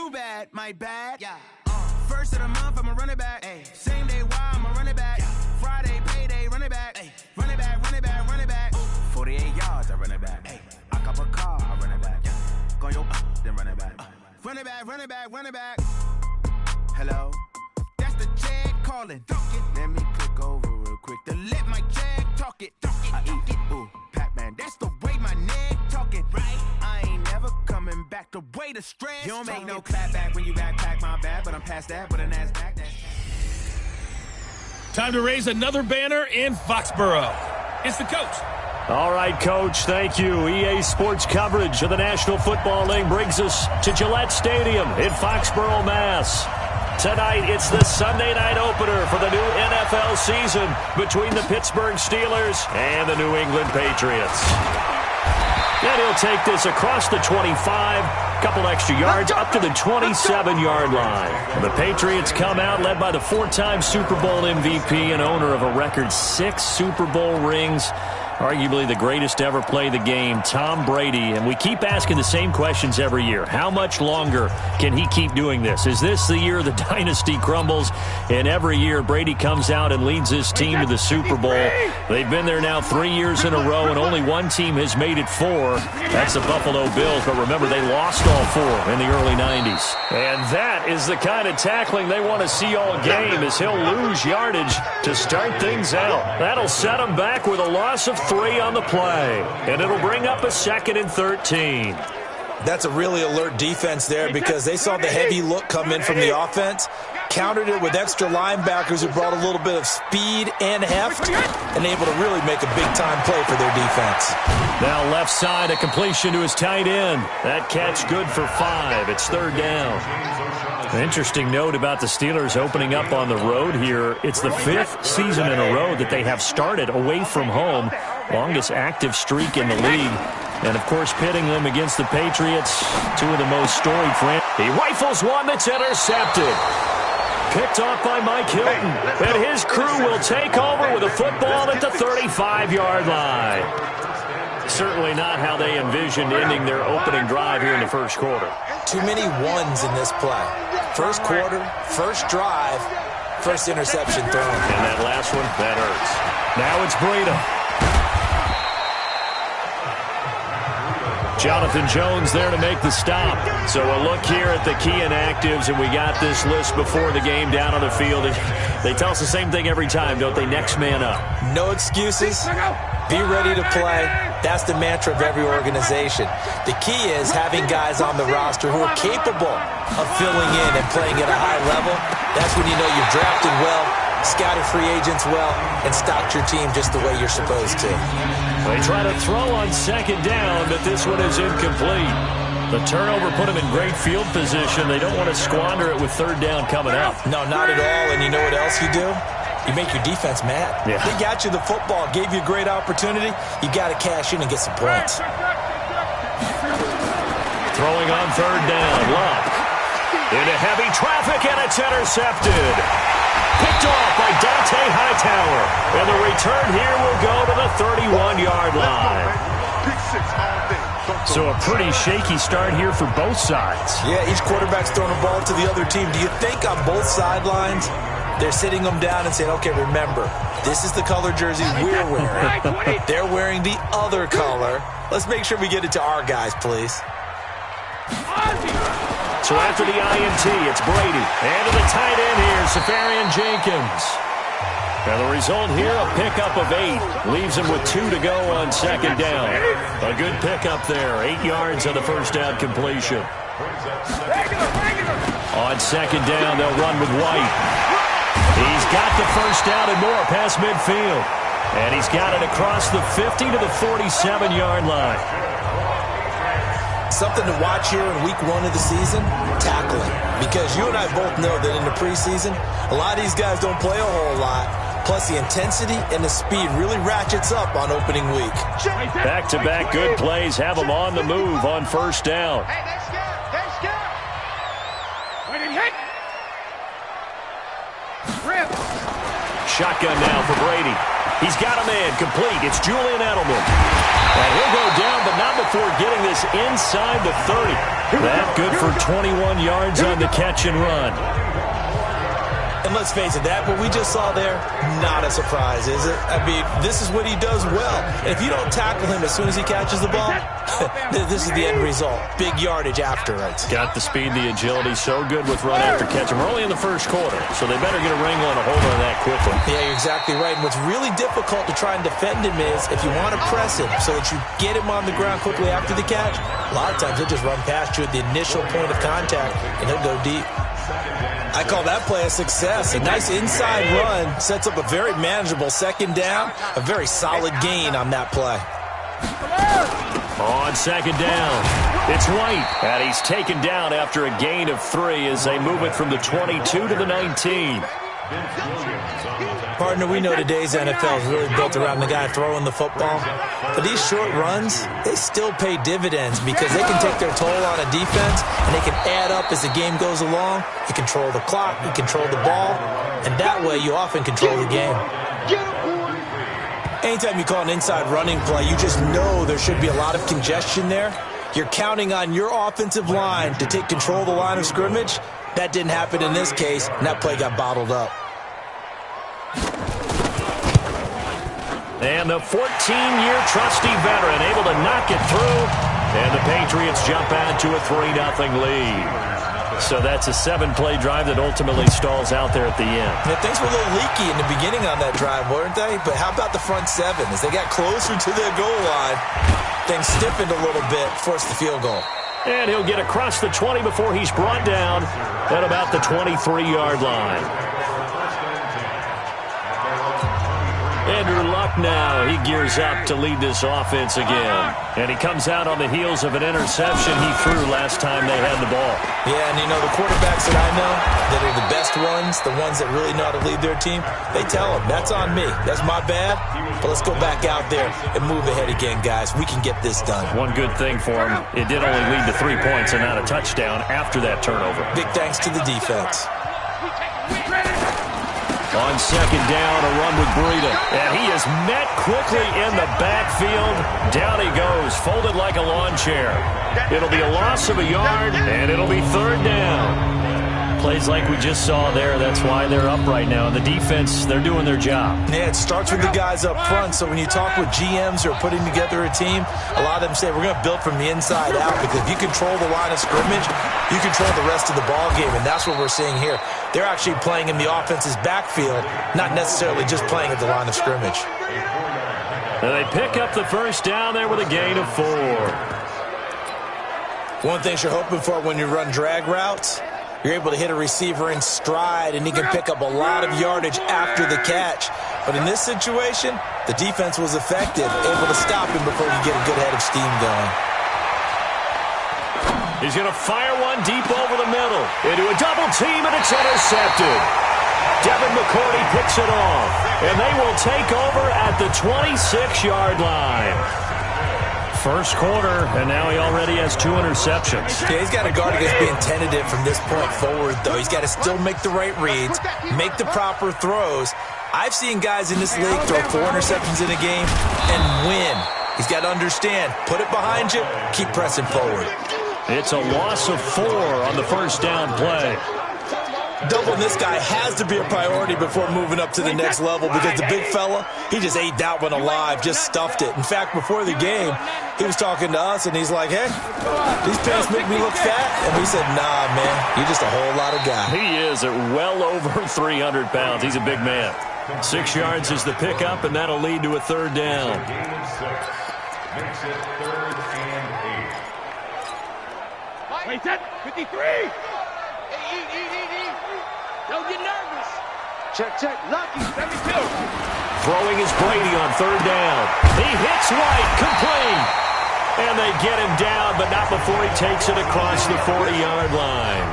too bad, my bad. Yeah. First of the month, I'ma run it back. Ay. Same day, why I'ma run it back. Yeah. Friday, payday, run it back. Ay. Run it back, run it back, run it back. 48 yards, I run it back. Ay. I cop a car, I run it back. Yeah. Go yo, then run it back. Run it back, run it back, run it back. Hello? That's the Jag calling. Let me click over real quick to let my Jag talk it. I eat it, ooh, Pac-Man. That's the way my neck talking. Right? I ain't never coming back the way the stress. You don't make no clap back when you backpack, my bad, but I'm past that with an ass back. Time to raise another banner in Foxborough. It's the coach. All right, Coach, thank you. EA Sports coverage of the National Football League brings us to Gillette Stadium in Foxborough, Mass. Tonight, it's the Sunday night opener for the new NFL season between the Pittsburgh Steelers and the New England Patriots. And he'll take this across the 25, couple extra yards, up to the 27-yard line. And the Patriots come out led by the four-time Super Bowl MVP and owner of a record 6 Super Bowl rings, arguably the greatest to ever play the game, Tom Brady. And we keep asking the same questions every year. How much longer can he keep doing this? Is this the year the dynasty crumbles? And every year, Brady comes out and leads his team to the Super Bowl. They've been there now 3 years in a row, and only one team has made it 4. That's the Buffalo Bills. But remember, they lost all 4 in the early 90s. And that is the kind of tackling they want to see all game, as he'll lose yardage to start things out. That'll set him back with a loss of 3 on the play, and it'll bring up a 2nd and 13. That's a really alert defense there because they saw the heavy look come in from the offense, countered it with extra linebackers who brought a little bit of speed and heft, and able to really make a big-time play for their defense. Now left side, a completion to his tight end. That catch good for 5. It's 3rd down. An interesting note about the Steelers opening up on the road here. It's the 5th season in a row that they have started away from home. Longest active streak in the league. And, of course, pitting them against the Patriots, 2 of the most storied franchises. He rifles one that's intercepted. Picked off by Mike Hilton. And his crew will take over with a football at the 35-yard line. Certainly not how they envisioned ending their opening drive here in the first quarter. Too many ones in this play. First quarter, first drive, first interception thrown. And that last one, that hurts. Now it's Breida. Jonathan Jones there to make the stop. So a look here at the key inactives, and we got this list before the game down on the field. They tell us the same thing every time, don't they? Next man up. No excuses. Be ready to play. That's the mantra of every organization. The key is having guys on the roster who are capable of filling in and playing at a high level. That's when you know you've drafted well, scouted free agents well, and stocked your team just the way you're supposed to. They try to throw on 2nd down, but this one is incomplete. The turnover put them in great field position. They don't want to squander it with 3rd down coming up. No, not at all. And you know what else you do? You make your defense mad. Yeah. They got you the football, gave you a great opportunity. You got to cash in and get some points. Throwing on 3rd down. Luck into heavy traffic, and it's intercepted. Picked off by Dante Hightower. And the return here will go to the 31-yard line. So a pretty shaky start here for both sides. Yeah, each quarterback's throwing the ball to the other team. Do you think on both sidelines they're sitting them down and saying, okay, remember, this is the color jersey we're wearing. They're wearing the other color. Let's make sure we get it to our guys, please. So after the INT, it's Brady. And to the tight end here, Safarian Jenkins. And the result here, a pickup of 8. Leaves him with 2 to go on 2nd down. A good pickup there. 8 yards on the first down completion. On 2nd down, they'll run with White. He's got the first down and more past midfield. And he's got it across the 50 to the 47-yard line. Something to watch here in week 1 of the season, tackling. Because you and I both know that in the preseason, a lot of these guys don't play a whole lot. Plus, the intensity and the speed really ratchets up on opening week. Back-to-back good plays have them on the move on 1st down. Shotgun now for Brady. He's got a man complete. It's Julian Edelman. And he'll go down, but not before getting this inside the 30. That good for 21 yards on the catch and run. And let's face it, that what we just saw there, not a surprise, is it? I mean, this is what he does well. And if you don't tackle him as soon as he catches the ball, this is the end result. Big yardage after it. Got the speed, the agility, so good with run after catch. And we're only in the first quarter, so they better get a wrangle and a hold on that quickly. Yeah, you're exactly right. And what's really difficult to try and defend him is if you want to press him so that you get him on the ground quickly after the catch, a lot of times he'll just run past you at the initial point of contact, and he'll go deep. I call that play a success. A nice inside run sets up a very manageable second down, a very solid gain on that play. On second down, it's White, and he's taken down after a gain of 3 as they move it from the 22 to the 19. Partner, we know today's NFL is really built around the guy throwing the football. But these short runs, they still pay dividends because they can take their toll on a defense and they can add up as the game goes along. You control the clock, you control the ball, and that way you often control the game. Anytime you call an inside running play, you just know there should be a lot of congestion there. You're counting on your offensive line to take control of the line of scrimmage. That didn't happen in this case, and that play got bottled up. And the 14-year trusty veteran able to knock it through. And the Patriots jump out to a 3-0 lead. So that's a 7-play drive that ultimately stalls out there at the end. Yeah, things were a little leaky in the beginning on that drive, weren't they? But how about the front 7? As they got closer to their goal line, things stiffened a little bit, forced the field goal. And he'll get across the 20 before he's brought down at about the 23-yard line. Andrew Luck now, he gears up to lead this offense again. And he comes out on the heels of an interception he threw last time they had the ball. Yeah, and you know, the quarterbacks that I know that are the best ones, the ones that really know how to lead their team, they tell them, that's on me. That's my bad. But let's go back out there and move ahead again, guys. We can get this done. One good thing for him, it did only lead to 3 points and not a touchdown after that turnover. Big thanks to the defense. On second down, a run with Breida. And he is met quickly in the backfield. Down he goes, folded like a lawn chair. It'll be a loss of a yard, and it'll be third down. Plays like we just saw there, that's why they're up right now. And the defense, they're doing their job. Yeah, it starts with the guys up front. So when you talk with GMs who are putting together a team, a lot of them say, we're going to build from the inside out. Because if you control the line of scrimmage, you control the rest of the ball game. And that's what we're seeing here. They're actually playing in the offense's backfield, not necessarily just playing at the line of scrimmage. And they pick up the first down there with a gain of 4. One thing you're hoping for when you run drag routes, you're able to hit a receiver in stride, and he can pick up a lot of yardage after the catch. But in this situation, the defense was effective, able to stop him before you get a good head of steam going. He's going to fire one deep over the middle into a double team, and it's intercepted. Devin McCourty picks it off, and they will take over at the 26-yard line. First quarter, and now he already has 2 interceptions. Yeah, he's got to guard against being tentative from this point forward, though. He's got to still make the right reads, make the proper throws. I've seen guys in this league throw 4 interceptions in a game and win. He's got to understand, put it behind you, keep pressing forward. It's a loss of 4 on the first down play. Doubling this guy has to be a priority before moving up to the next level because the big fella, he just ate that one alive, just stuffed it. In fact, before the game, he was talking to us, and he's like, hey, these pants make me look fat? And we said, nah, man, you're just a whole lot of guy. He is at well over 300 pounds. He's a big man. 6 yards is the pickup, and that'll lead to a third down. Makes it 3rd and 8. Wait, set, 53. Don't get nervous. Check. Lucky, 72. Throwing is Brady on third down. He hits White, complete. And they get him down, but not before he takes it across the 40-yard line.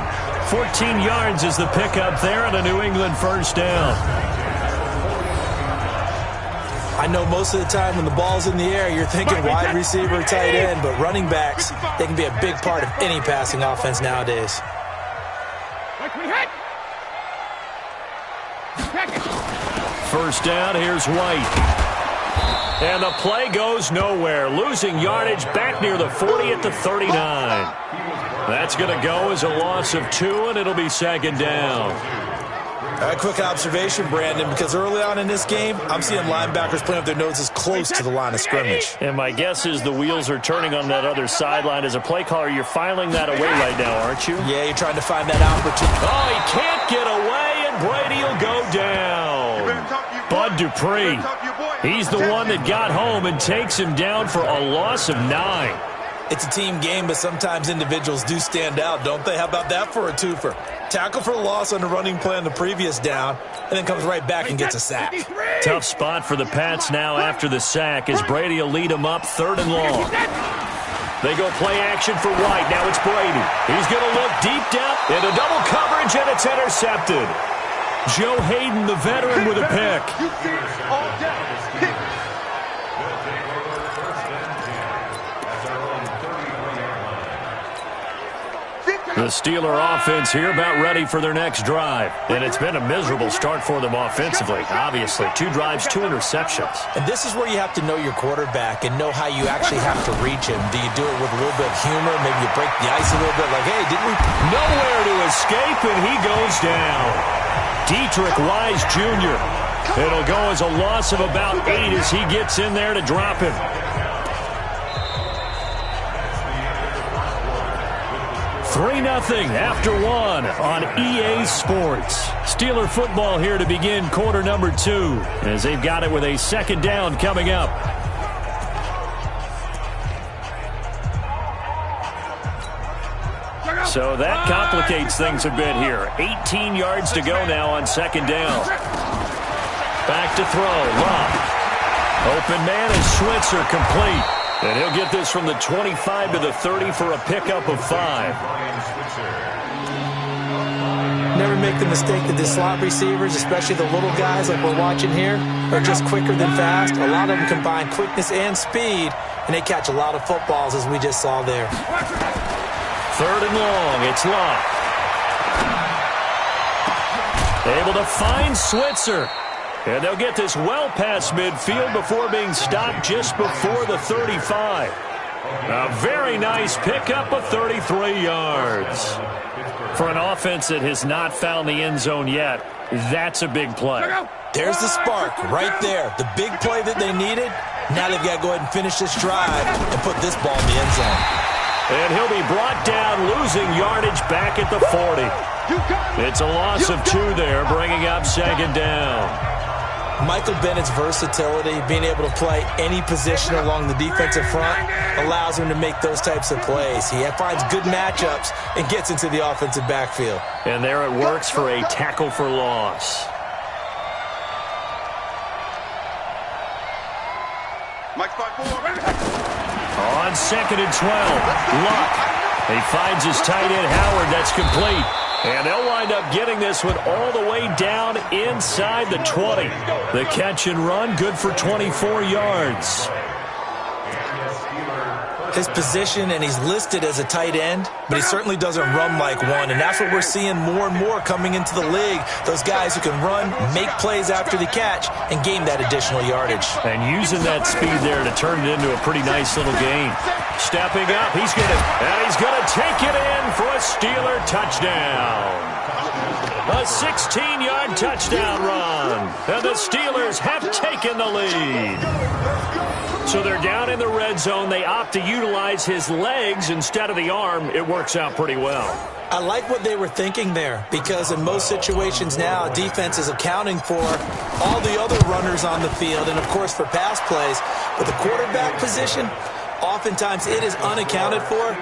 14 yards is the pickup there on a New England first down. I know most of the time when the ball's in the air, you're thinking wide receiver, tight end, but running backs, they can be a big part of any passing offense nowadays. first down. Here's White. And the play goes nowhere. Losing yardage back near the 40 at the 39. That's going to go as a loss of 2, and it'll be second down. A quick observation, Brandon, because early on in this game, I'm seeing linebackers playing with their noses close to the line of scrimmage. And my guess is the wheels are turning on that other sideline. As a play caller, you're filing that away right now, aren't you? Yeah, you're trying to find that opportunity. Oh, he can't get away, and Brady will go down. Bud Dupree, he's the one that got home and takes him down for a loss of 9. It's a team game, but sometimes individuals do stand out, don't they? How about that for a twofer? Tackle for a loss on the running play on the previous down, and then comes right back and gets a sack. Tough spot for the Pats now after the sack as Brady will lead them up 3rd and long. They go play action for White. Now it's Brady. He's going to look deep down into double coverage, and it's intercepted. Joe Hayden, the veteran, with a pick. The Steeler offense here about ready for their next drive. And it's been a miserable start for them offensively. Obviously, 2 drives, 2 interceptions. And this is where you have to know your quarterback and know how you actually have to reach him. Do you do it with a little bit of humor? Maybe you break the ice a little bit like, hey, didn't we? Nowhere to escape, and he goes down. Dietrich Wise Jr. It'll go as a loss of about 8 as he gets in there to drop him. 3-0 after 1 on EA Sports. Steeler football here to begin quarter number 2 as they've got it with a second down coming up. So that complicates things a bit here. 18 yards to go now on second down. Back to throw. Love. Open man is Switzer, complete. And he'll get this from the 25 to the 30 for a pickup of 5. Never make the mistake that the slot receivers, especially the little guys like we're watching here, are just quicker than fast. A lot of them combine quickness and speed, and they catch a lot of footballs, as we just saw there. 3rd and long. It's Love. Able to find Switzer. And they'll get this well past midfield before being stopped just before the 35. A very nice pickup of 33 yards. For an offense that has not found the end zone yet, that's a big play. There's the spark right there. The big play that they needed. Now they've got to go ahead and finish this drive and put this ball in the end zone. And he'll be brought down, losing yardage back at the 40. It's a loss of 2 there, bringing up second down. Michael Bennett's versatility, being able to play any position along the defensive front, allows him to make those types of plays. He finds good matchups and gets into the offensive backfield. And there it works for a tackle for loss. Mike 5-4. On 2nd and 12, Luck. He finds his tight end, Howard. That's complete. And they'll wind up getting this one all the way down inside the 20. The catch and run, good for 24 yards. His position, and he's listed as a tight end, but he certainly doesn't run like one, and that's what we're seeing more and more coming into the league. Those guys who can run, make plays after the catch, and gain that additional yardage. And using that speed there to turn it into a pretty nice little game. Stepping up, he's gonna take it in for a Steeler touchdown. A 16-yard touchdown run, and the Steelers have taken the lead. So they're down in the red zone. They opt to utilize his legs instead of the arm. It works out pretty well. I like what they were thinking there, because in most situations now, defense is accounting for all the other runners on the field and, of course, for pass plays. But the quarterback position, oftentimes it is unaccounted for.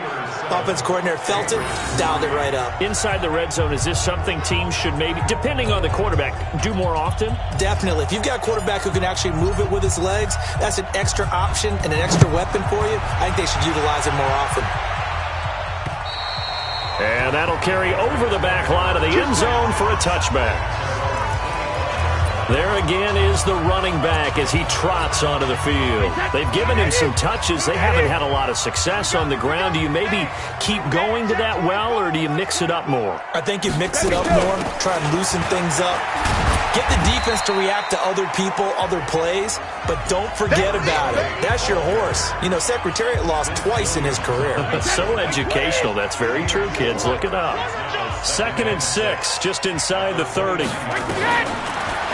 Offense coordinator felt it, dialed it right up. Inside the red zone, is this something teams should maybe, depending on the quarterback, do more often? Definitely. If you've got a quarterback who can actually move it with his legs, that's an extra option and an extra weapon for you. I think they should utilize it more often. And that'll carry over the back line of the end zone for a touchback. There again is the running back as he trots onto the field. They've given him some touches. They haven't had a lot of success on the ground. Do you maybe keep going to that well, or do you mix it up more? I think you mix it up more, try and loosen things up, Get the defense to react to other people, other plays, but don't forget about it. That's your horse. You know, Secretariat lost twice in his career. So educational. That's very true, kids. Look it up. 2nd and 6, just inside the 30.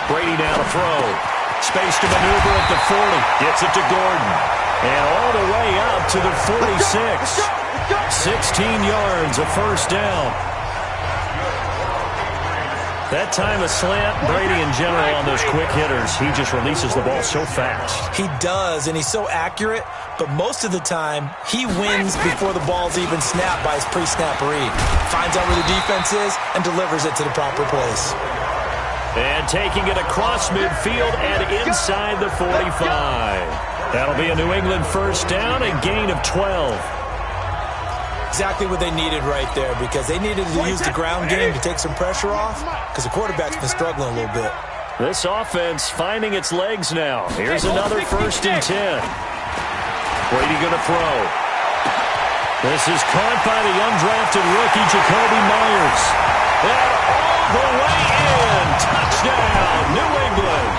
Brady now to throw. Space to maneuver at the 40. Gets it to Gordon. And all the way out to the 46. 16 yards, a first down. That time a slant. Brady in general on those quick hitters, he just releases the ball so fast. He does, and he's so accurate, but most of the time he wins before the ball's even snapped by his pre-snap read. Finds out where the defense is and delivers it to the proper place. And taking it across midfield and inside the 45. That'll be a New England first down, a gain of 12. Exactly what they needed right there, because they needed to use the ground game to take some pressure off, because the quarterback's been struggling a little bit. This offense finding its legs now. Here's another 1st and 10. Brady going to throw. This is caught by the undrafted rookie, Jacoby Myers. And all the way in. Touchdown, New England.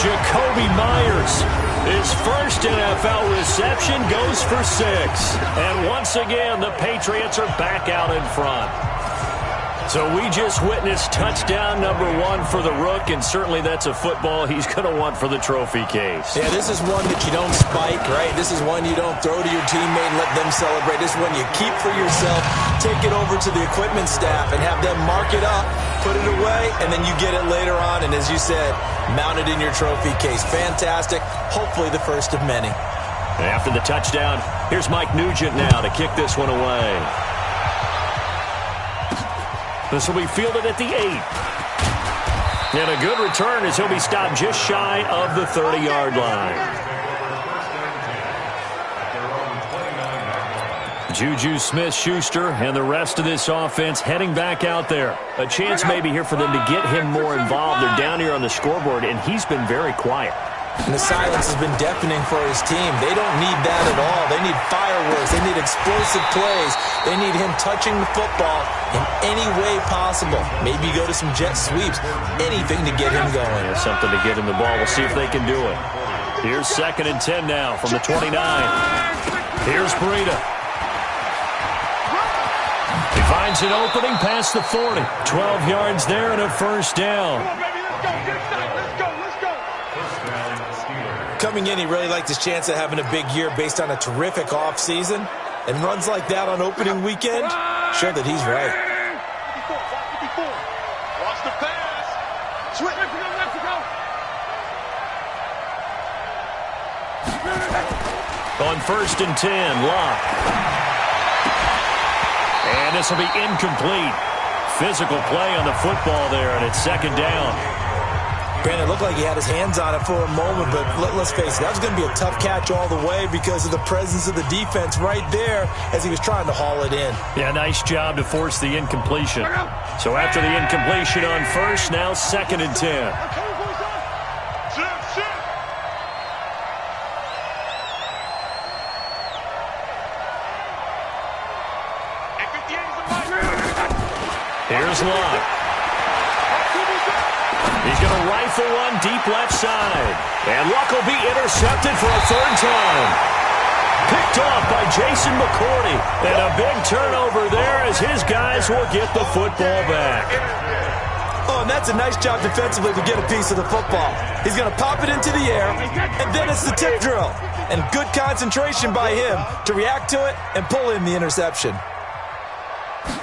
Jacoby Myers. His first NFL reception goes for 6. And once again, the Patriots are back out in front. So we just witnessed touchdown number 1 for the Rook, and certainly that's a football he's going to want for the trophy case. Yeah, this is one that you don't spike, right? This is one you don't throw to your teammate and let them celebrate. This is one you keep for yourself, take it over to the equipment staff and have them mark it up, put it away, and then you get it later on, and as you said, mount it in your trophy case. Fantastic. Hopefully the first of many. After the touchdown, here's Mike Nugent now to kick this one away. This will be fielded at the 8. And a good return as he'll be stopped just shy of the 30-yard line. Juju Smith-Schuster and the rest of this offense heading back out there. A chance maybe here for them to get him more involved. They're down here on the scoreboard, and he's been very quiet. And the silence has been deafening for his team. They don't need that at all. They need fireworks. They need explosive plays. They need him touching the football in any way possible. Maybe go to some jet sweeps. Anything to get him going. There's something to get him the ball. We'll see if they can do it. Here's 2nd and 10 now from the 29. Here's Breida. He finds an opening past the 40. 12 yards there and a first down. Coming in, he really liked his chance of having a big year based on a terrific offseason. And runs like that on opening weekend, show that he's right. 54. Watch the pass. Switch. On 1st and 10, Locke. And this will be incomplete. Physical play on the football there, and it's 2nd down. Brandon, it looked like he had his hands on it for a moment, but let's face it, that was going to be a tough catch all the way because of the presence of the defense right there as he was trying to haul it in. Yeah, nice job to force the incompletion. So after the incompletion on 1st, now 2nd and 10. Here's Locke. He's going to rifle one deep left side. And Luck will be intercepted for a 3rd time. Picked off by Jason McCourty. And a big turnover there as his guys will get the football back. Oh, and that's a nice job defensively to get a piece of the football. He's going to pop it into the air, and then it's the tip drill. And good concentration by him to react to it and pull in the interception.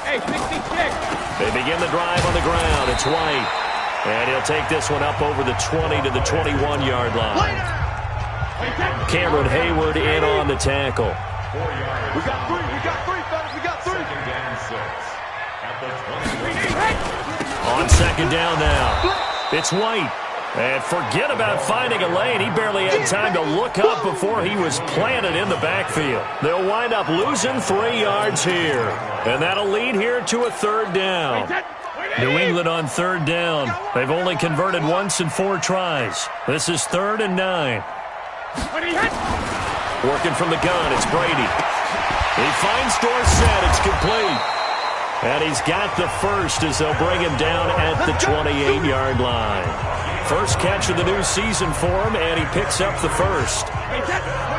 They begin the drive on the ground. It's White. And he'll take this one up over the 20 to the 21-yard line. Cameron Hayward in on the tackle. We got three, fellas. We got 3. On 2nd down now. It's White. And forget about finding a lane. He barely had time to look up before he was planted in the backfield. They'll wind up losing 3 yards here. And that'll lead here to a 3rd down. New England on 3rd down. They've only converted once in 4 tries. This is 3rd and 9. Working from the gun, it's Brady. He finds Dorsett. It's complete. And he's got the first as they'll bring him down at the 28-yard line. First catch of the new season for him, and he picks up the first.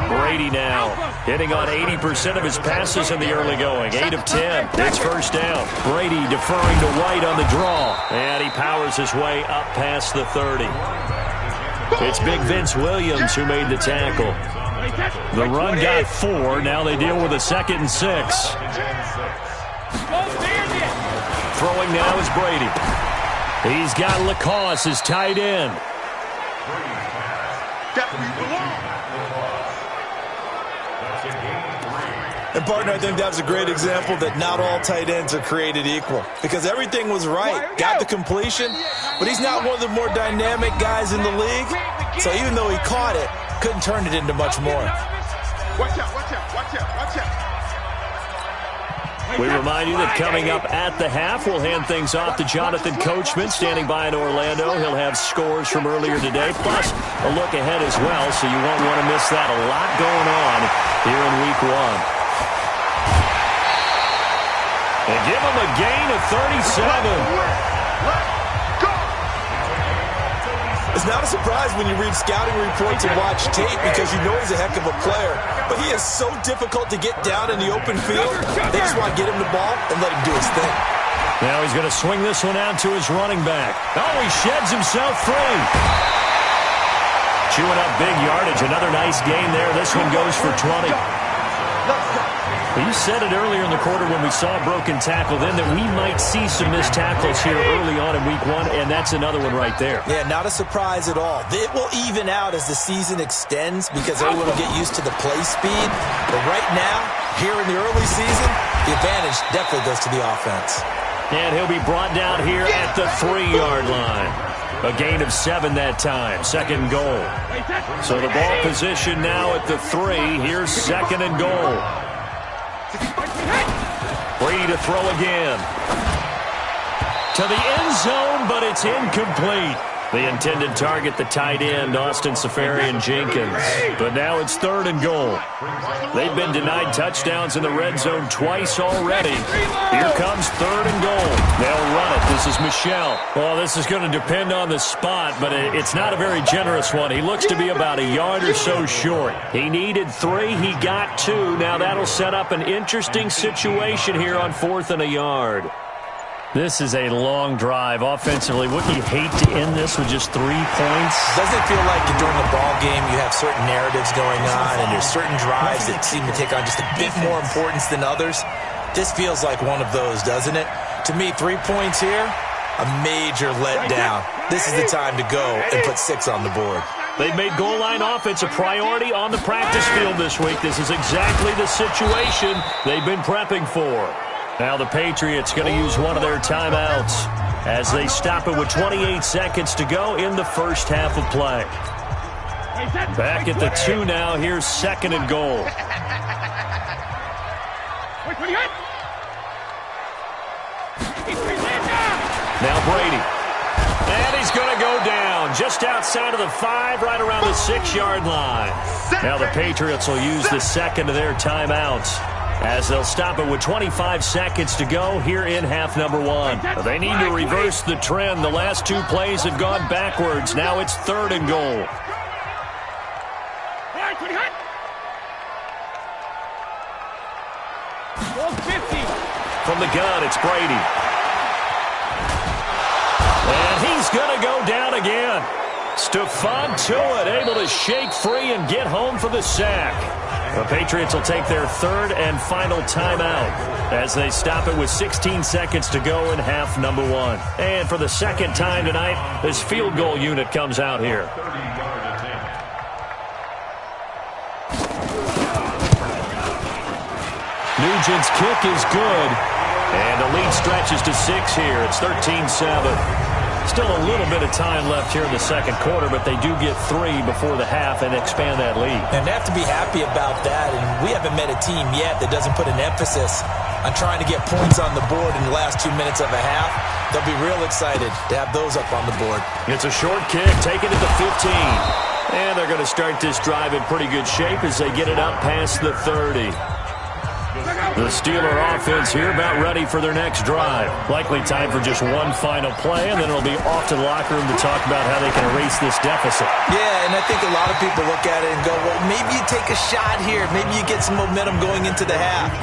Brady now hitting on 80% of his passes in the early going. 8 of 10. It's first down. Brady deferring to White on the draw. And he powers his way up past the 30. It's Big Vince Williams who made the tackle. The run got 4. Now they deal with a 2nd and 6. Throwing now is Brady. He's got Lacoste as tight end. And, partner, I think that was a great example that not all tight ends are created equal. Because everything was right. Got the completion, but he's not one of the more dynamic guys in the league. So even though he caught it, couldn't turn it into much more. Watch out, watch out, watch out, watch out. We remind you that coming up at the half, we'll hand things off to Jonathan Coachman standing by in Orlando. He'll have scores from earlier today, plus a look ahead as well, so you won't want to miss that. A lot going on here in Week 1. And give him a gain of 37. It's not a surprise when you read scouting reports and watch tape because you know he's a heck of a player. But he is so difficult to get down in the open field. They just want to get him the ball and let him do his thing. Now he's going to swing this one out to his running back. Oh, he sheds himself free. Chewing up big yardage. Another nice gain there. This one goes for 20. You said it earlier in the quarter when we saw a broken tackle then that we might see some missed tackles here early on in Week 1, and that's another one right there. Yeah, not a surprise at all. It will even out as the season extends because everyone will get used to the play speed. But right now, here in the early season, the advantage definitely goes to the offense. And he'll be brought down here at the 3-yard line. A gain of 7 that time. 2nd and goal. So the ball position now at the 3. Here's 2nd and goal. Brady to throw again. To the end zone, but it's incomplete. The intended target, the tight end, Austin Safarian-Jenkins. But now it's 3rd and goal. They've been denied touchdowns in the red zone twice already. Here comes 3rd and goal. They'll run it. This is Michel. Well, this is going to depend on the spot, but it's not a very generous one. He looks to be about a yard or so short. He needed 3. He got 2. Now that'll set up an interesting situation here on 4th and a yard. This is a long drive offensively. Wouldn't you hate to end this with just 3 points? Doesn't it feel like during the ball game you have certain narratives going on and there's certain drives that seem to take on just a bit more importance than others? This feels like one of those, doesn't it? To me, 3 points here, a major letdown. This is the time to go and put 6 on the board. They've made goal line offense a priority on the practice field this week. This is exactly the situation they've been prepping for. Now the Patriots going to use one of their timeouts as they stop it with 28 seconds to go in the first half of play. Back at the 2 now. Here's 2nd and goal. Now Brady. And he's going to go down just outside of the 5, right around the 6-yard line. Now the Patriots will use the 2nd of their timeouts as they'll stop it with 25 seconds to go here in half number 1. They need to reverse the trend. The last 2 plays have gone backwards. Now it's 3rd and goal. From the gun, it's Brady. And he's going to go down again. Stephon Tuitt able to shake free and get home for the sack. The Patriots will take their 3rd and final timeout as they stop it with 16 seconds to go in half number 1. And for the 2nd time tonight, this field goal unit comes out here. Nugent's kick is good. And the lead stretches to 6 here. It's 13-7. Still a little bit of time left here in the 2nd quarter, but they do get 3 before the half and expand that lead. And they have to be happy about that. And we haven't met a team yet that doesn't put an emphasis on trying to get points on the board in the last 2 minutes of a half. They'll be real excited to have those up on the board. It's a short kick, taken at the 15. And they're going to start this drive in pretty good shape as they get it up past the 30. The Steeler offense here about ready for their next drive. Likely time for just one final play, and then it'll be off to the locker room to talk about how they can erase this deficit. Yeah, and I think a lot of people look at it and go, well, maybe you take a shot here. Maybe you get some momentum going into the half.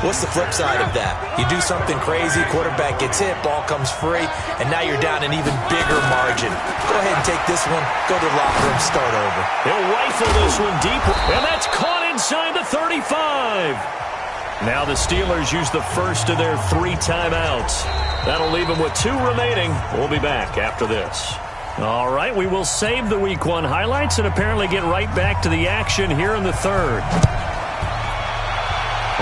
What's the flip side of that? You do something crazy, quarterback gets hit, ball comes free, and now you're down an even bigger margin. Go ahead and take this one, go to the locker room, start over. He'll rifle this one deep, and that's caught inside the 35. Now the Steelers use the first of their 3 timeouts. That'll leave them with 2 remaining. We'll be back after this. All right, we will save the Week 1 highlights and apparently get right back to the action here in the third.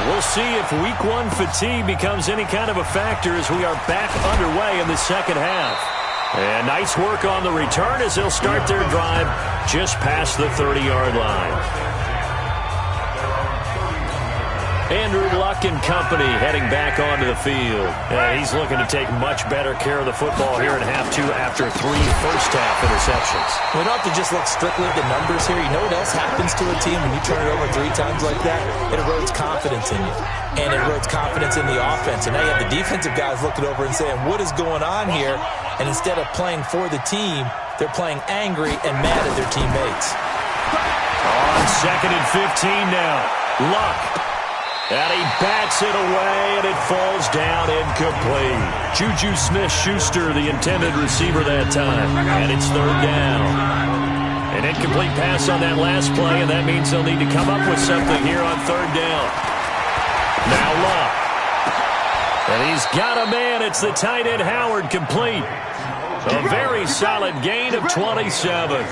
We'll see if Week 1 fatigue becomes any kind of a factor as we are back underway in the second half. And nice work on the return as they'll start their drive just past the 30-yard line. Andrew Luck and company heading back onto the field. He's looking to take much better care of the football here in half 2 after 3 first-half interceptions. We don't have to just look strictly at the numbers here. You know what else happens to a team when you turn it over 3 times like that? It erodes confidence in you, and it erodes confidence in the offense. And now you have the defensive guys looking over and saying, what is going on here? And instead of playing for the team, they're playing angry and mad at their teammates. On 2nd and 15 now. Luck. And he bats it away, and it falls down incomplete. Juju Smith-Schuster, the intended receiver that time. And it's 3rd down. An incomplete pass on that last play, and that means they'll need to come up with something here on 3rd down. Now Luck. And he's got a man. It's the tight end Howard, complete. A very solid gain of 27.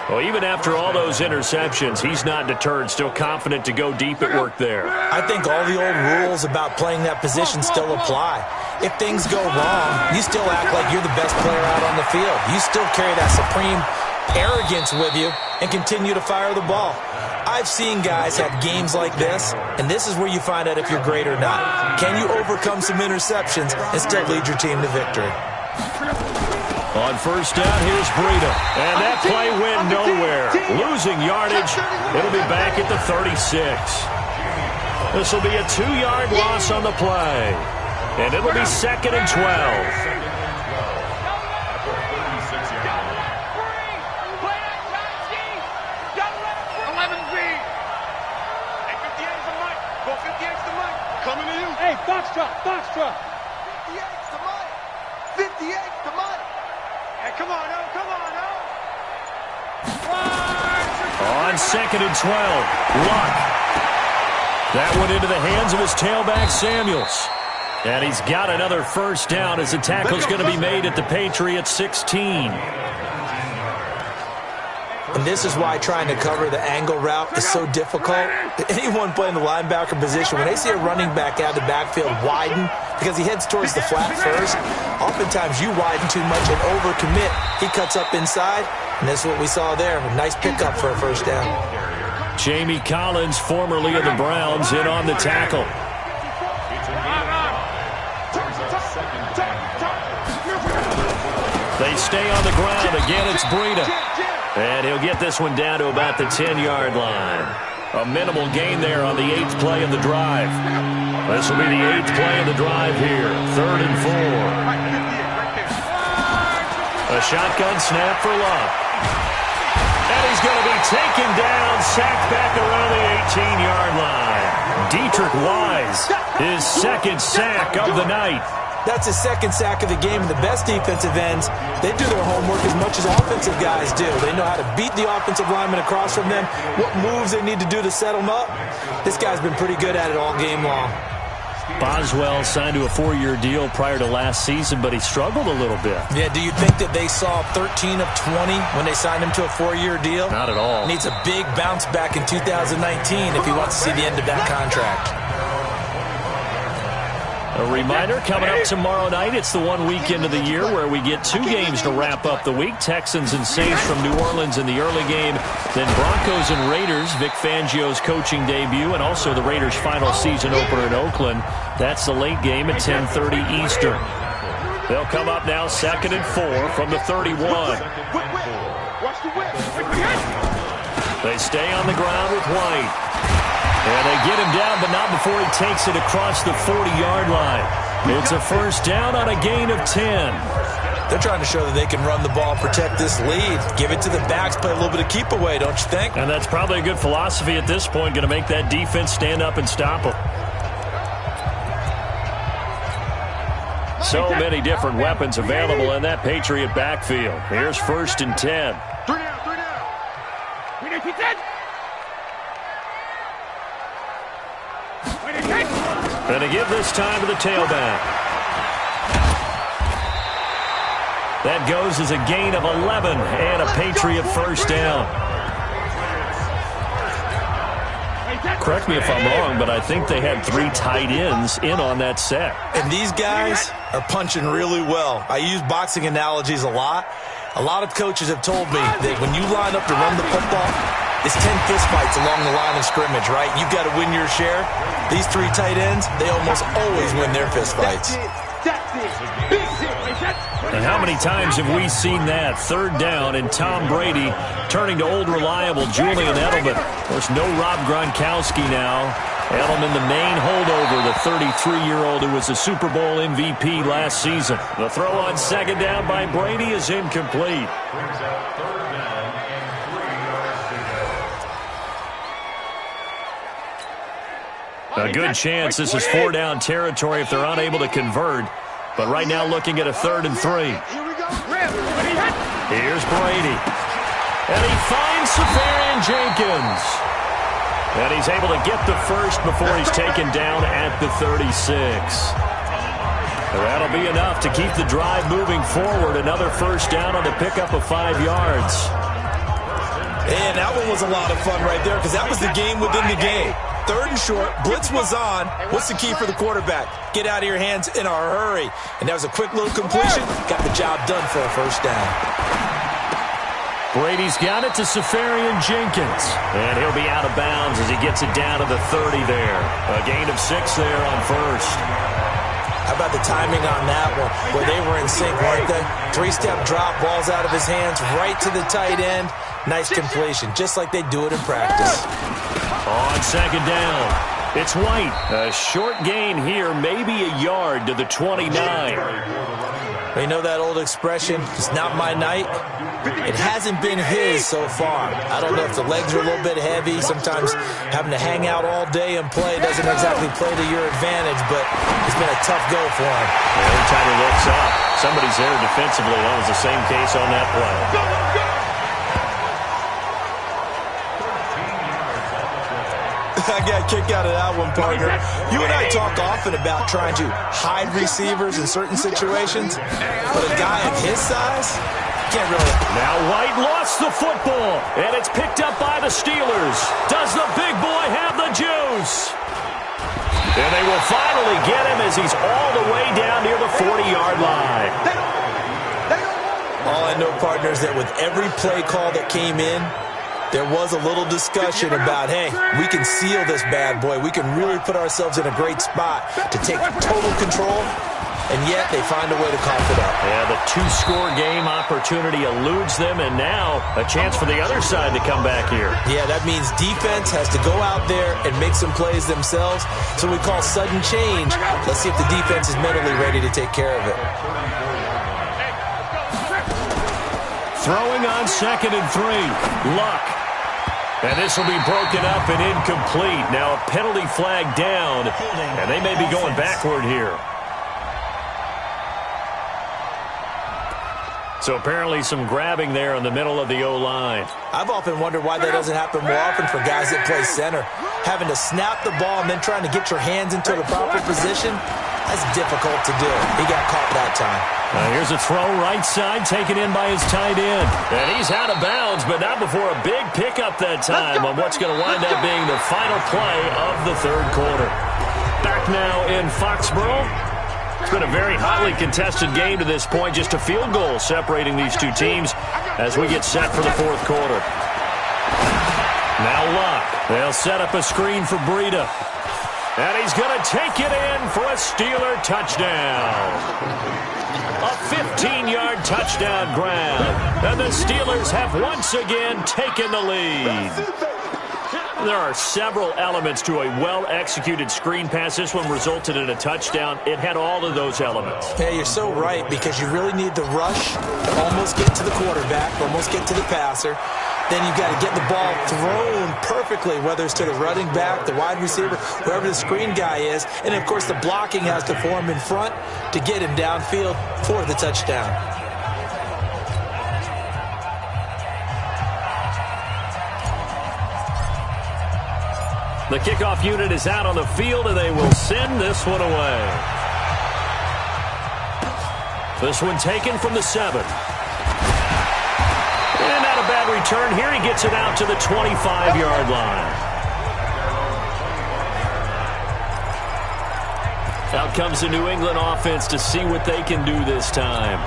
Well, even after all those interceptions, he's not deterred, still confident to go deep at work there. I think all the old rules about playing that position still apply. If things go wrong, you still act like you're the best player out on the field. You still carry that supreme arrogance with you and continue to fire the ball. I've seen guys have games like this, and this is where you find out if you're great or not. Can you overcome some interceptions and still lead your team to victory? On 1st down, here's Breida. And that play went nowhere. Losing yardage. It'll be back at the 36. This will be a 2-yard loss on the play. And it'll be 2nd and 12. Hey, box truck. 58's the money. 58's the money. Hey, come on, On 2nd and 12, Luck. That went into the hands of his tailback, Samuels. And he's got another 1st down as the tackle's going to be made at the Patriots 16. And this is why trying to cover the angle route is so difficult. Anyone playing the linebacker position, when they see a running back out of the backfield widen, because he heads towards the flat first, oftentimes you widen too much and overcommit. He cuts up inside, and that's what we saw there. A nice pickup for a 1st down. Jamie Collins, formerly of the Browns, in on the tackle. They stay on the ground. Again, it's Breida. And he'll get this one down to about the 10-yard line. A minimal gain there on the 8th play of the drive. This will be the 8th play of the drive here. 3rd and 4. A shotgun snap for Luck. And he's going to be taken down, sacked back around the 18-yard line. Dietrich Wise, his 2nd sack of the night. That's his 2nd sack of the game, and the best defensive ends, they do their homework as much as offensive guys do. They know how to beat the offensive lineman across from them, what moves they need to do to set them up. This guy's been pretty good at it all game long. Boswell signed to a 4-year deal prior to last season, but he struggled a little bit. Yeah, do you think that they saw 13 of 20 when they signed him to a 4-year deal? Not at all. Needs a big bounce back in 2019 if he wants to see the end of that contract. A reminder, coming up tomorrow night, it's the one weekend of the year where we get 2 games to wrap up the week. Texans and Saints from New Orleans in the early game. Then Broncos and Raiders, Vic Fangio's coaching debut, and also the Raiders' final season opener in Oakland. That's the late game at 10:30 Eastern. They'll come up now 2nd and 4 from the 31. They stay on the ground with White. And they get him down, but not before he takes it across the 40-yard line. It's a first down on a gain of 10. They're trying to show that they can run the ball and protect this lead. Give it to the backs, play a little bit of keep away, don't you think? And that's probably a good philosophy at this point, going to make that defense stand up and stop them. So many different weapons available in that Patriot backfield. Here's first and 10. And to give this time to the tailback. That goes as a gain of 11 and a Patriot first down. Correct me if I'm wrong, but I think they had 3 tight ends in on that set. And these guys are punching really well. I use boxing analogies a lot. A lot of coaches have told me that when you line up to run the football, it's 10 fistfights along the line of scrimmage, right? You've got to win your share. These 3 tight ends, they almost always win their fistfights. And how many times have we seen that? Third down and Tom Brady turning to old reliable Julian Edelman. Of course, no Rob Gronkowski now. Edelman, the main holdover, the 33-year-old who was a Super Bowl MVP last season. The throw on second down by Brady is incomplete. A good chance this is 4-down territory if they're unable to convert. But right now looking at a 3rd and 3. Here's Brady. And he finds Safarian Jenkins. And he's able to get the first before he's taken down at the 36. That'll be enough to keep the drive moving forward. Another first down on the pickup of 5 yards. And that one was a lot of fun right there because that was the game within the game. 3rd and short, blitz was on. What's the key for the quarterback? Get out of your hands in a hurry. And that was a quick little completion. Got the job done for a first down. Brady's got it to Safarian Jenkins. And he'll be out of bounds as he gets it down to the 30 there. A gain of 6 there on first. How about the timing on that one, where they were in sync, weren't they? 3-step drop, balls out of his hands, right to the tight end. Nice completion, just like they do it in practice. On second down, it's White. A short gain here, maybe a yard to the 29. You know that old expression, it's not my night? It hasn't been his so far. I don't know if the legs are a little bit heavy. Sometimes having to hang out all day and play doesn't exactly play to your advantage, but it's been a tough go for him. Every time he looks up, somebody's there defensively. That was the same case on that play. I got a kick out of that one, partner. You and I talk often about trying to hide receivers in certain situations, but a guy of his size can't really. Now White lost the football, and it's picked up by the Steelers. Does the big boy have the juice? And they will finally get him as he's all the way down near the 40-yard line. All I know, partner, is that with every play call that came in, there was a little discussion about, hey, we can seal this bad boy. We can really put ourselves in a great spot to take total control, and yet they find a way to cough it up. Yeah, the 2-score game opportunity eludes them, and now a chance for the other side to come back here. Yeah, that means defense has to go out there and make some plays themselves. So we call sudden change. Let's see if the defense is mentally ready to take care of it. Throwing on 2nd and 3. Luck. And this will be broken up and incomplete. Now a penalty flag down, and they may be going backward here. So apparently some grabbing there in the middle of the O-line. I've often wondered why that doesn't happen more often for guys that play center. Having to snap the ball and then trying to get your hands into the proper position, that's difficult to do. He got caught that time. Here's a throw right side, taken in by his tight end. And he's out of bounds, but not before a big pickup that time on what's going to wind up being the final play of the 3rd quarter. Back now in Foxborough. It's been a very hotly contested game to this point. Just a field goal separating these two teams as we get set for the 4th quarter. Now Luck. They'll set up a screen for Breida. And he's going to take it in for a Steeler touchdown. A 15-yard touchdown grab. And the Steelers have once again taken the lead. There are several elements to a well-executed screen pass. This one resulted in a touchdown. It had all of those elements. Yeah, you're so right, because you really need the rush to almost get to the quarterback, almost get to the passer. Then you've got to get the ball thrown perfectly, whether it's to the running back, the wide receiver, whoever the screen guy is. And, of course, the blocking has to form in front to get him downfield for the touchdown. The kickoff unit is out on the field, and they will send this one away. This one taken from the 7. And not a bad return here. He gets it out to the 25-yard line. Out comes the New England offense to see what they can do this time.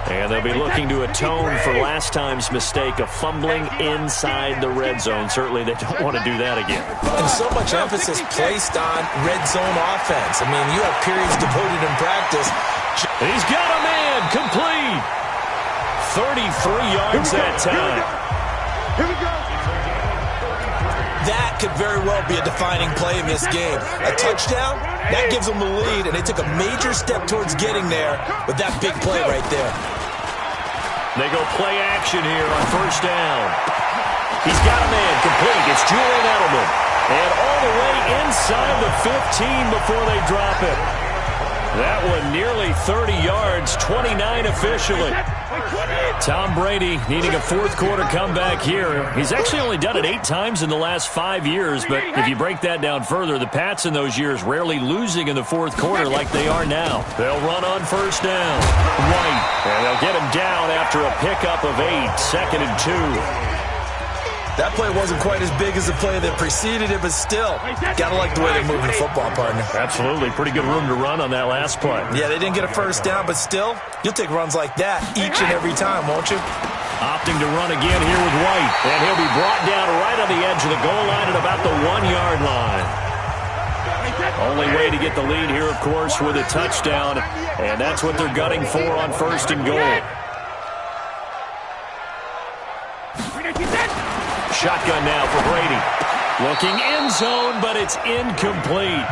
And they'll be looking to atone for last time's mistake of fumbling inside the red zone. Certainly they don't want to do that again. And so much emphasis placed on red zone offense. I mean, you have periods devoted in practice. He's got a man, complete. 33 yards that time. Here we go. That could very well be a defining play in this game. A touchdown, that gives them the lead, and they took a major step towards getting there with that big play right there. They go play action here on first down. He's got a man, complete. It's Julian Edelman. And all the way inside the 15 before they drop it. That one nearly 30 yards, 29 officially. Tom Brady needing a fourth-quarter comeback here. He's actually only done it 8 times in the last 5 years, but if you break that down further, the Pats in those years rarely losing in the fourth quarter like they are now. They'll run on first down. White, and they'll get him down after a pickup of 8, 2nd and 2. That play wasn't quite as big as the play that preceded it, but still, gotta like the way they're moving the football, partner. Absolutely. Pretty good room to run on that last play. Yeah, they didn't get a first down, but still, you'll take runs like that each and every time, won't you? Opting to run again here with White. And he'll be brought down right on the edge of the goal line at about the 1-yard line. Only way to get the lead here, of course, with a touchdown. And that's what they're gunning for on first and goal. Shotgun now for Brady. Looking end zone, but it's incomplete.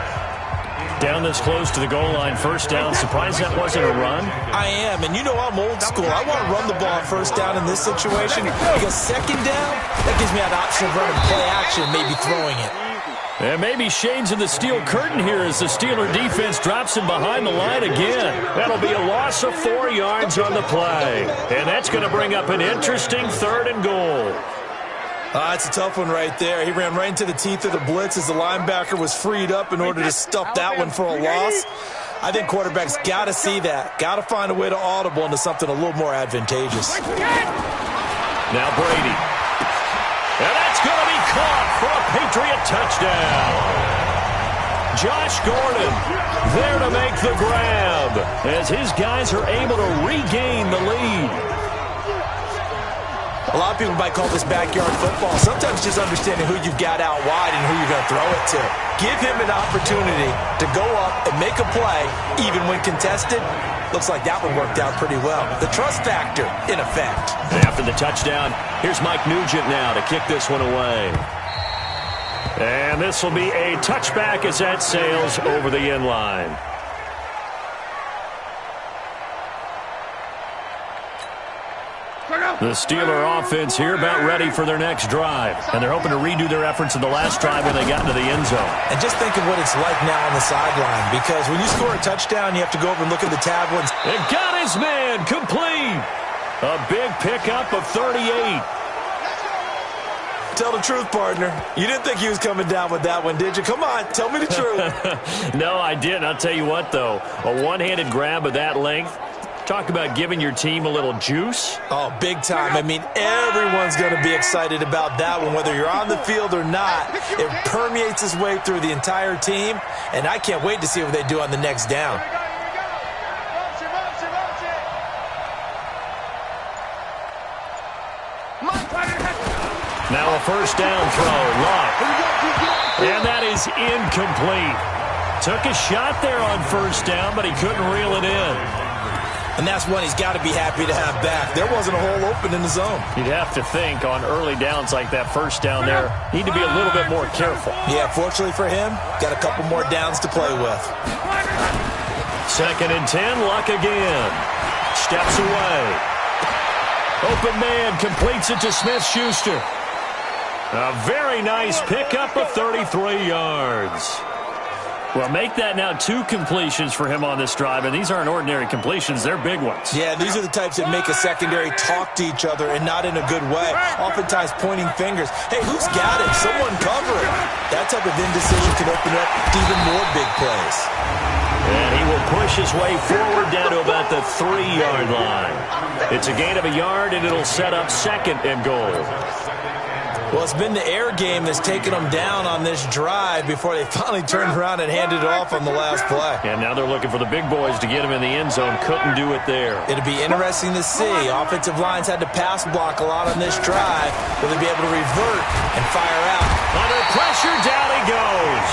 Down this close to the goal line, first down. Surprised that wasn't a run? I am, and you know I'm old school. I want to run the ball on first down in this situation because second down, that gives me an option of running play action, maybe throwing it. And maybe shades of the steel curtain here as the Steeler defense drops him behind the line again. That'll be a loss of 4 yards on the play. And that's going to bring up an interesting 3rd and goal. That's a tough one right there. He ran right into the teeth of the blitz as the linebacker was freed up in order to stuff that one for a loss. I think quarterbacks got to see that. Got to find a way to audible into something a little more advantageous. Now Brady. And that's going to be caught for a Patriot touchdown. Josh Gordon there to make the grab as his guys are able to regain the lead. A lot of people might call this backyard football. Sometimes just understanding who you've got out wide and who you're going to throw it to. Give him an opportunity to go up and make a play, even when contested. Looks like that one worked out pretty well. The trust factor, in effect. After the touchdown, here's Mike Nugent now to kick this one away. And this will be a touchback as that sails over the end line. The Steeler offense here about ready for their next drive. And they're hoping to redo their efforts in the last drive when they got into the end zone. And just think of what it's like now on the sideline. Because when you score a touchdown, you have to go over and look at the tablet. And got his man complete. A big pickup of 38. Tell the truth, partner. You didn't think he was coming down with that one, did you? Come on, tell me the truth. No, I didn't. I'll tell you what, though. A one-handed grab of that length. Talk about giving your team a little juice. Oh, big time. I mean, everyone's going to be excited about that one, whether you're on the field or not. It permeates its way through the entire team, and I can't wait to see what they do on the next down. Now a first down throw. Love. And that is incomplete. Took a shot there on first down, but he couldn't reel it in. And that's one he's got to be happy to have back. There wasn't a hole open in the zone. You'd have to think on early downs like that, first down there, need to be a little bit more careful. Yeah, fortunately for him, got a couple more downs to play with. 2nd and 10, Luck again. Steps away. Open man completes it to Smith-Schuster. A very nice pickup of 33 yards. Well, make that now 2 completions for him on this drive, and these aren't ordinary completions. They're big ones. Yeah, these are the types that make a secondary talk to each other and not in a good way, oftentimes pointing fingers. Hey, who's got it? Someone cover it. That type of indecision can open up to even more big plays. And he will push his way forward down to about the 3-yard line. It's a gain of a yard, and it'll set up 2nd and goal. Well, it's been the air game that's taken them down on this drive before they finally turned around and handed it off on the last play. And now they're looking for the big boys to get him in the end zone. Couldn't do it there. It'll be interesting to see. Offensive lines had to pass block a lot on this drive. Will they be able to revert and fire out? Under pressure, down he goes.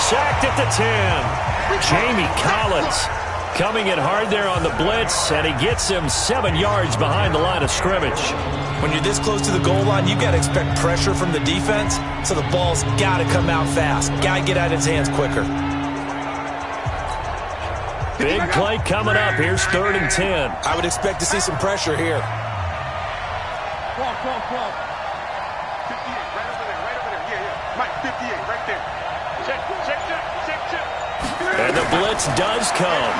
Sacked at the 10. Jamie Collins coming in hard there on the blitz, and he gets him 7 yards behind the line of scrimmage. When you're this close to the goal line, you've got to expect pressure from the defense, so the ball's got to come out fast. Got to get out of his hands quicker. Big play coming up. Here's 3rd and 10. I would expect to see some pressure here. 58, right over there. Yeah. Mike, 58, right there. Check. And the blitz does come.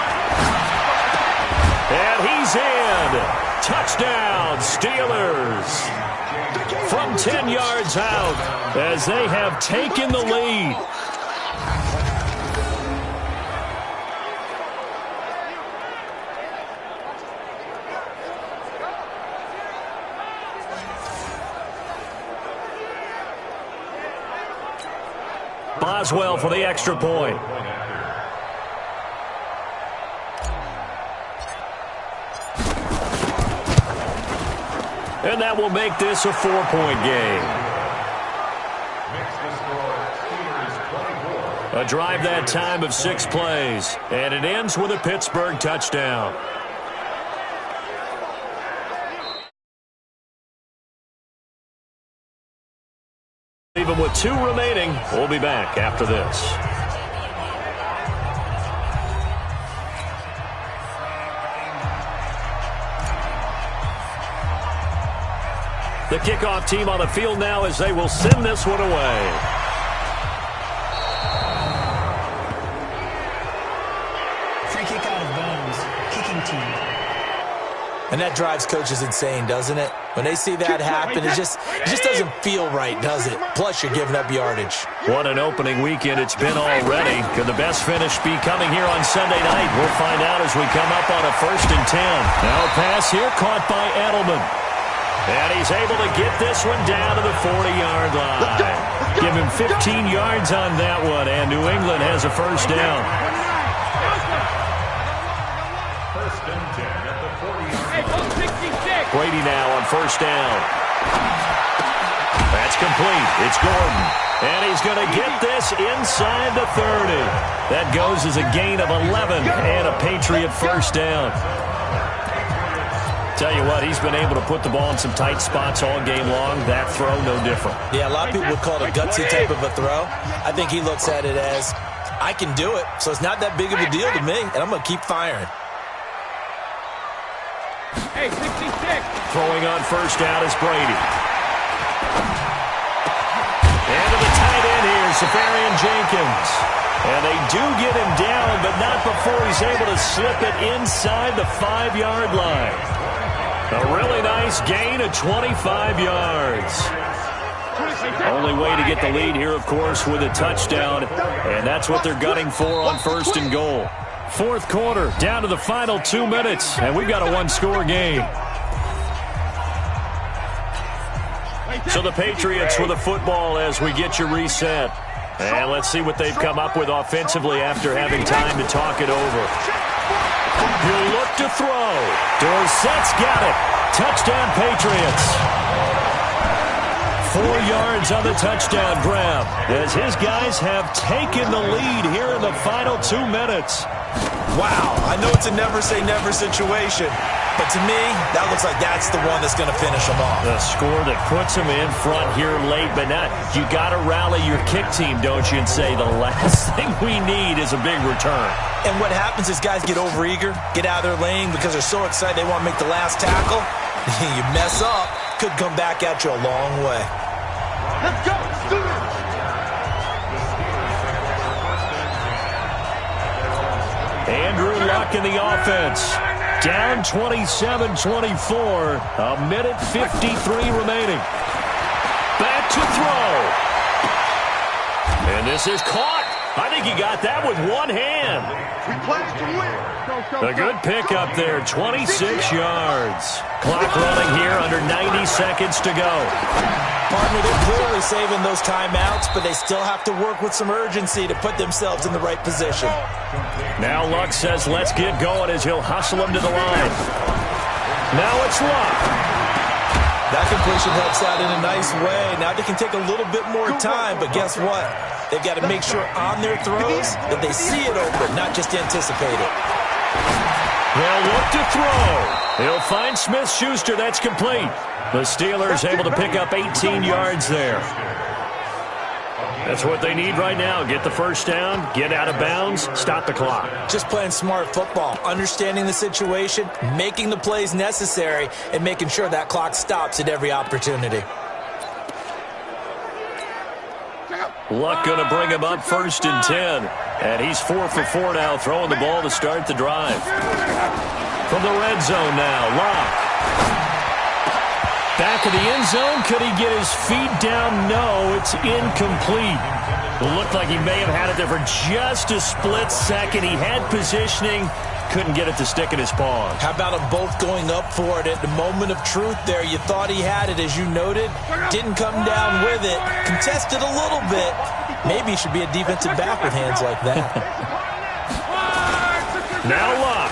And he's in. Touchdown, Steelers. From 10 yards out as they have taken the lead. Boswell for the extra point. And that will make this a 4-point game. A drive that time of 6 plays. And it ends with a Pittsburgh touchdown. Even with 2 remaining, we'll be back after this. The kickoff team on the field now as they will send this one away. Free kick out of bounds. Kicking team. And that drives coaches insane, doesn't it? When they see that happen, it just doesn't feel right, does it? Plus, you're giving up yardage. What an opening weekend it's been already. Could the best finish be coming here on Sunday night? We'll find out as we come up on a 1st and 10. Now a pass here caught by Edelman. And he's able to get this one down to the 40-yard line. Give him 15 yards on that one, and New England has a 1st down. 1st and 10 at the 40-yard line. Brady now on 1st down. That's complete. It's Gordon. And he's going to get this inside the 30. That goes as a gain of 11 and a Patriot 1st down. Tell you what, he's been able to put the ball in some tight spots all game long. That throw, no different. Yeah, a lot of people would call it a gutsy type of a throw. I think he looks at it as, I can do it, so it's not that big of a deal to me, and I'm going to keep firing. Hey, 66. Throwing on 1st down is Brady. And to the tight end here, Safarian Jenkins. And they do get him down, but not before he's able to slip it inside the 5-yard line. A really nice gain of 25 yards. Only way to get the lead here, of course, with a touchdown. And that's what they're gunning for on 1st and goal. 4th quarter, down to the final 2 minutes. And we've got a 1-score game. So the Patriots with the football as we get you reset. And let's see what they've come up with offensively after having time to talk it over. He'll look to throw. Dorsett's got it. Touchdown, Patriots. 4 yards on the touchdown grab as his guys have taken the lead here in the final 2 minutes. Wow, I know it's a never-say-never situation, but to me, that looks like that's the one that's going to finish them off. The score that puts them in front here late, but not. You got to rally your kick team, don't you, and say the last thing we need is a big return. And what happens is guys get overeager, get out of their lane because they're so excited they want to make the last tackle. You mess up, could come back at you a long way. Let's go, Steelers! Andrew Luck in the offense. Down 27-24. A minute 53 remaining. Back to throw. And this is caught. I think he got that with one hand. We play to win. A good pickup there, 26 yards. Clock running here, under 90 seconds to go. Partner, they're clearly saving those timeouts, but they still have to work with some urgency to put themselves in the right position. Now Luck says let's get going as he'll hustle him to the line. Now it's Luck. That completion helps out in a nice way. Now they can take a little bit more time, but guess what? They've got to make sure on their throws that they see it open, not just anticipate it. They'll look to throw. He'll find Smith-Schuster. That's complete. The Steelers able to pick up 18 yards there. That's what they need right now. Get the first down, get out of bounds, stop the clock. Just playing smart football, understanding the situation, making the plays necessary, and making sure that clock stops at every opportunity. Luck going to bring him up 1st and 10. And he's 4 for 4 now, throwing the ball to start the drive. From the red zone now, Luck. Back of the end zone. Could he get his feet down? No, it's incomplete. Looked like he may have had it there for just a split second. He had positioning. Couldn't get it to stick in his paws. How about them both going up for it at the moment of truth there? You thought he had it, as you noted. Didn't come down with it. Contested a little bit. Maybe he should be a defensive back with hands like that. Now Luck.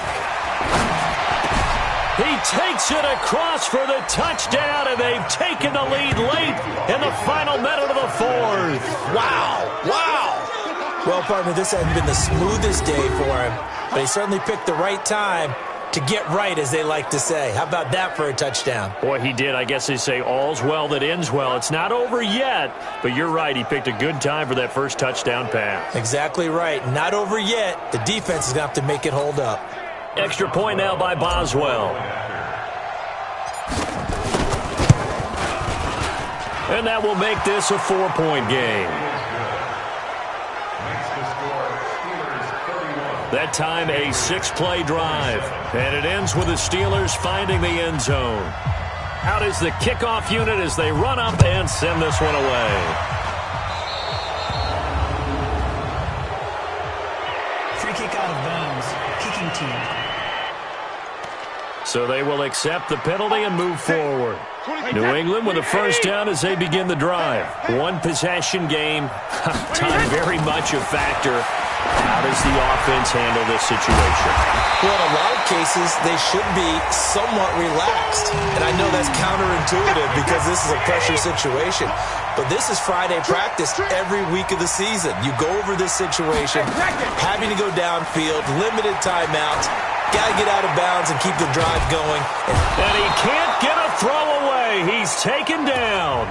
He takes it across for the touchdown, and they've taken the lead late in the final minute of the 4th. Wow. Wow. Well, partner, this hasn't been the smoothest day for him, but he certainly picked the right time to get right, as they like to say. How about that for a touchdown? Boy, he did. I guess they say all's well that ends well. It's not over yet, but you're right. He picked a good time for that first touchdown pass. Exactly right. Not over yet. The defense is going to have to make it hold up. Extra point now by Boswell. And that will make this a 4-point game. That time a 6-play drive. And it ends with the Steelers finding the end zone. Out is the kickoff unit as they run up and send this one away. Free kick out of bounds. Kicking team. So they will accept the penalty and move forward. New England with a first down as they begin the drive. One possession game. Time very much a factor. How does the offense handle this situation? Well, in a lot of cases, they should be somewhat relaxed. And I know that's counterintuitive because this is a pressure situation. But this is Friday practice every week of the season. You go over this situation, having to go downfield, limited timeouts, got to get out of bounds and keep the drive going. And he can't get a throw away. He's taken down.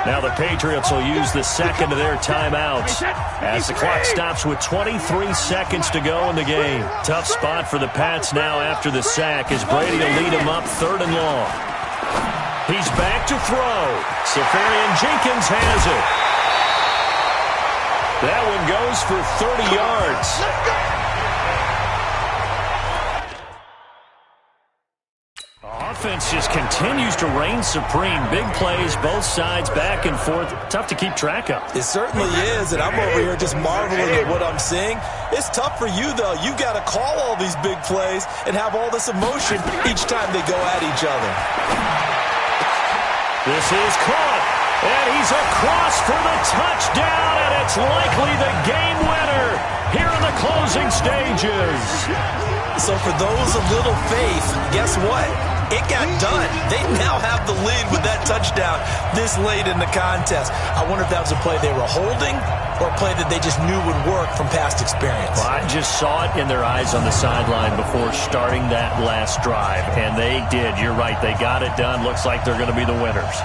Now the Patriots will use the second of their timeouts as the clock stops with 23 seconds to go in the game. Tough spot for the Pats now after the sack as Brady will lead them up 3rd and long. He's back to throw. Safarian Jenkins has it. That one goes for 30 yards. Offense just continues to reign supreme. Big plays, both sides, back and forth. Tough to keep track of. It certainly is, and I'm over here just marveling at what I'm seeing. It's tough for you, though. You've got to call all these big plays and have all this emotion each time they go at each other. This is caught, and he's across for the touchdown, and it's likely the game winner here in the closing stages. So for those of little faith, guess what? it got done. They now have the lead with that touchdown this late in the contest. I wonder if that was a play they were holding or a play that they just knew would work from past experience. Well, I just saw it in their eyes on the sideline before starting that last drive, and they did. You're right. They got it done. Looks like they're going to be the winners.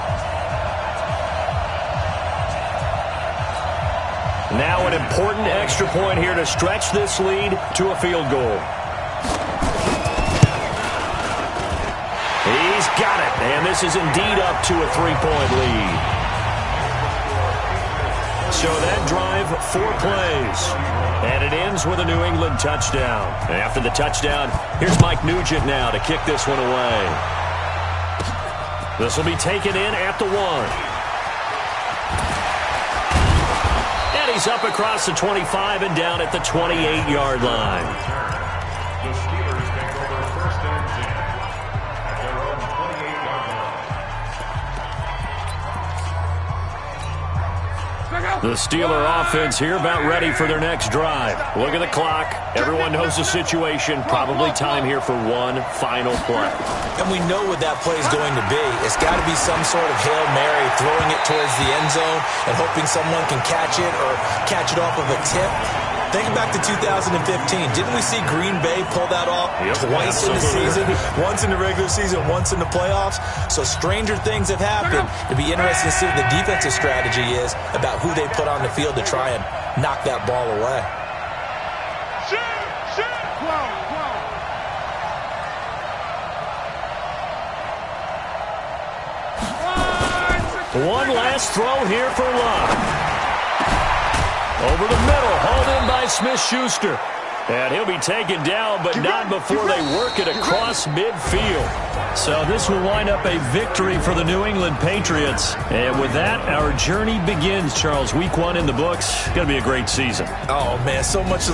Now an important extra point here to stretch this lead to a field goal. He's got it, and this is indeed up to a 3-point lead. So that drive, 4 plays, and it ends with a New England touchdown. After the touchdown, here's Mike Nugent now to kick this one away. This will be taken in at the 1. He's up across the 25 and down at the 28-yard line. The Steelers take over 1st and 10 at their own 28-yard line. The Steeler offense here about ready for their next drive. Look at the clock. Everyone knows the situation. Probably time here for one final play. And we know what that play is going to be. It's got to be some sort of Hail Mary, throwing it towards the end zone and hoping someone can catch it or catch it off of a tip. Think back to 2015. Didn't we see Green Bay pull that off twice in the season? Once in the regular season, once in the playoffs. So stranger things have happened. It'd be interesting to see what the defensive strategy is about who they put on the field to try and knock that ball away. One last throw here for Love. Over the middle, hauled in by Smith-Schuster. And he'll be taken down, but not before they work it across midfield. So this will wind up a victory for the New England Patriots. And with that, our journey begins, Charles. Week 1 in the books. Going to be a great season. Oh, man, so much